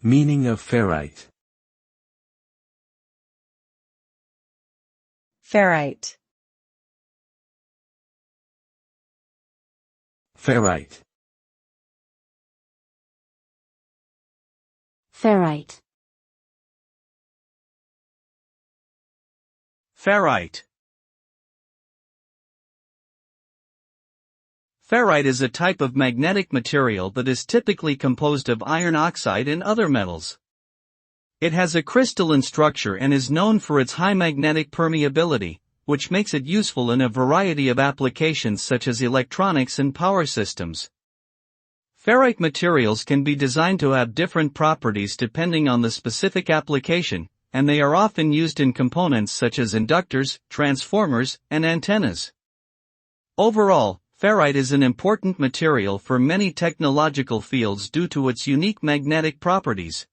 Meaning of ferrite. Ferrite. Ferrite. Ferrite. Ferrite. Ferrite is a type of magnetic material that is typically composed of iron oxide and other metals. It has a crystalline structure and is known for its high magnetic permeability, which makes it useful in a variety of applications such as electronics and power systems. Ferrite materials can be designed to have different properties depending on the specific application, and they are often used in components such as inductors, transformers, and antennas. Overall, ferrite is an important material for many technological fields due to its unique magnetic properties.